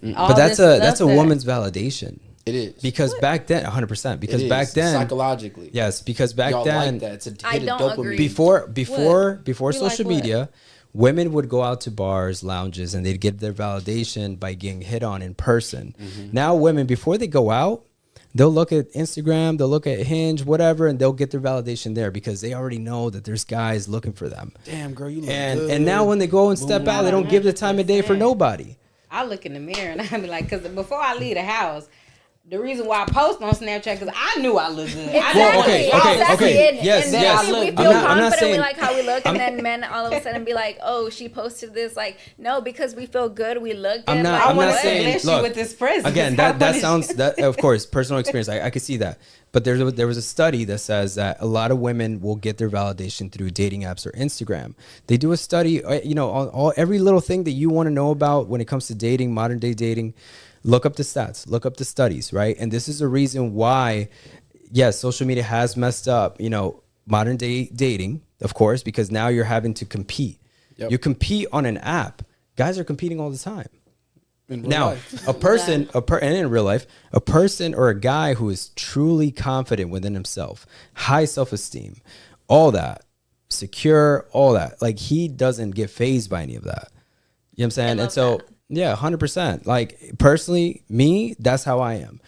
But that's a woman's validation. It is. Because back then, 100%. Because back then, psychologically. Yes, because back y'all then, like that. It's a hit I of don't dopamine. agree. Before You social like what? media, women would go out to bars, lounges, and they'd get their validation by getting hit on in person. Now women, before they go out, they'll look at Instagram, they'll look at Hinge, whatever, and they'll get their validation there because they already know that there's guys looking for them. Damn, girl, you look good. And now when they go and step out, they don't give the time of day for nobody. I look in the mirror and I be like, because before I leave the house, the reason why I post on Snapchat because I knew I looked good. Okay. Yes. We feel I'm not confident. saying- We like how we look, and then men all of a sudden be like, "Oh, she posted this." Like, no, because we feel good. We look good. I'm like, not want to saying. bless you Look, with this present. again, that sounds that of course personal experience. I could see that, but there was a study that says that a lot of women will get their validation through dating apps or Instagram. They do a study, on every little thing that you want to know about when it comes to dating, modern day dating. Look up the stats, look up the studies, right? And this is the reason why, yes, social media has messed up, modern day dating, of course, because now you're having to compete. Yep. You compete on an app. Guys are competing all the time. In real Now, life. and in real life, a person or a guy who is truly confident within himself, high self-esteem, all that, secure, all that, like he doesn't get fazed by any of that. You know what I'm saying? And so, yeah, 100%. Like personally, me, that's how I am.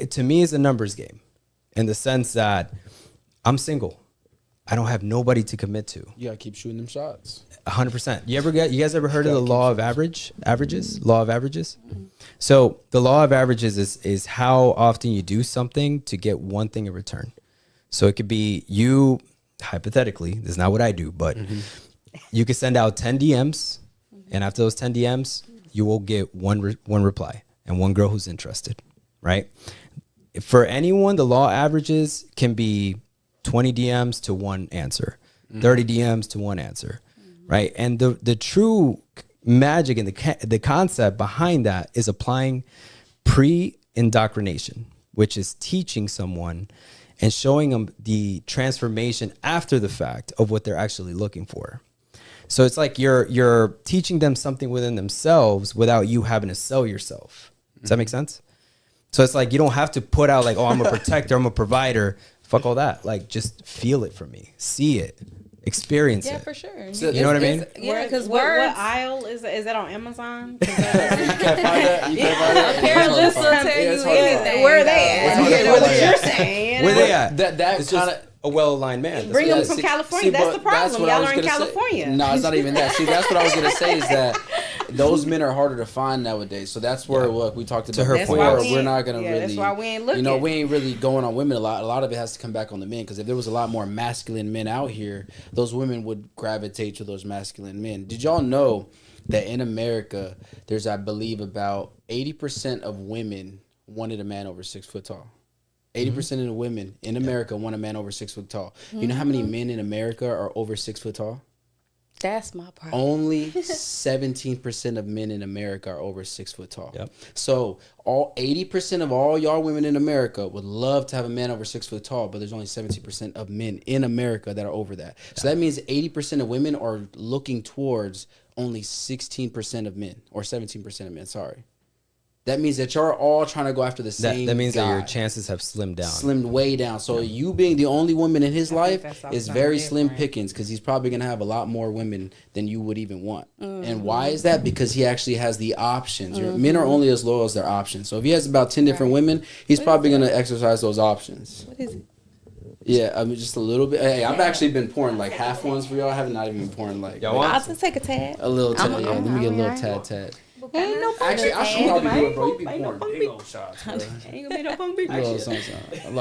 To me, it's a numbers game in the sense that I'm single. I don't have nobody to commit to. You gotta keep shooting them shots. 100%. You guys ever heard of the law of averages? Law of averages. So the law of averages is how often you do something to get one thing in return. So it could be you, hypothetically, this is not what I do, but you could send out 10 DMs, and after those 10 DMs, you will get one reply and one girl who's interested, right? For anyone, the law averages can be 20 DMs to one answer, 30 DMs to one answer, right? And the true magic and the concept behind that is applying pre-indoctrination, which is teaching someone and showing them the transformation after the fact of what they're actually looking for. So it's like you're teaching them something within themselves without you having to sell yourself. Does that make sense? So it's like you don't have to put out like, oh, I'm a protector, I'm a provider. Fuck all that. Like just feel it for me. See it. Experience it. Yeah, for sure. You know what I mean? Yeah, because what aisle is that on Amazon? You can't find that. You can't find that. Apparently, It's hard to find. tell Yeah, you it's hard to find. anything. Where they at? It's hard to You know find. what Yeah. you're saying. Where they at? That It's kind just of a well-aligned man. Bring them That's from what- California. That's the but that's problem. what I Y'all was are in gonna say. California. No, it's not even that. See, that's what I was gonna say is that those men are harder to find nowadays. So that's where look, we talked about her before. point. We're not gonna really. That's why we ain't looking. We ain't really going on women a lot. A lot of it has to come back on the men because if there was a lot more masculine men out here, those women would gravitate to those masculine men. Did y'all know that in America, there's I believe about 80% of women wanted a man over 6 foot tall. 80% of the women in America want a man over 6 foot tall. You know how many men in America are over 6 foot tall? That's my problem. Only 17% of men in America are over 6 foot tall. Yep. So all 80% of all y'all women in America would love to have a man over 6 foot tall, but there's only 17% of men in America that are over that. So that means 80% of women are looking towards only 16% of men, or 17% of men. Sorry. That means that you're all trying to go after the same That means guy. that your chances have slimmed down. Slimmed way down. So you being the only woman in his life that's is something very slim different. pickings because he's probably going to have a lot more women than you would even want. And why is that? Because he actually has the options. Men are only as loyal as their options. So if he has about 10 different women, he's probably going to exercise those options. What is it? Yeah, I mean, just a little bit. Hey, I've actually been pouring like half ones for y'all. I have not even been pouring like Y'all want I'll just take a tad. a little tad. Yeah, let me get a little tad. Ain't no Actually, I should probably do it, bro. You be Ain't no pouring big old shots, bro. Ain't gonna be no punk A little something.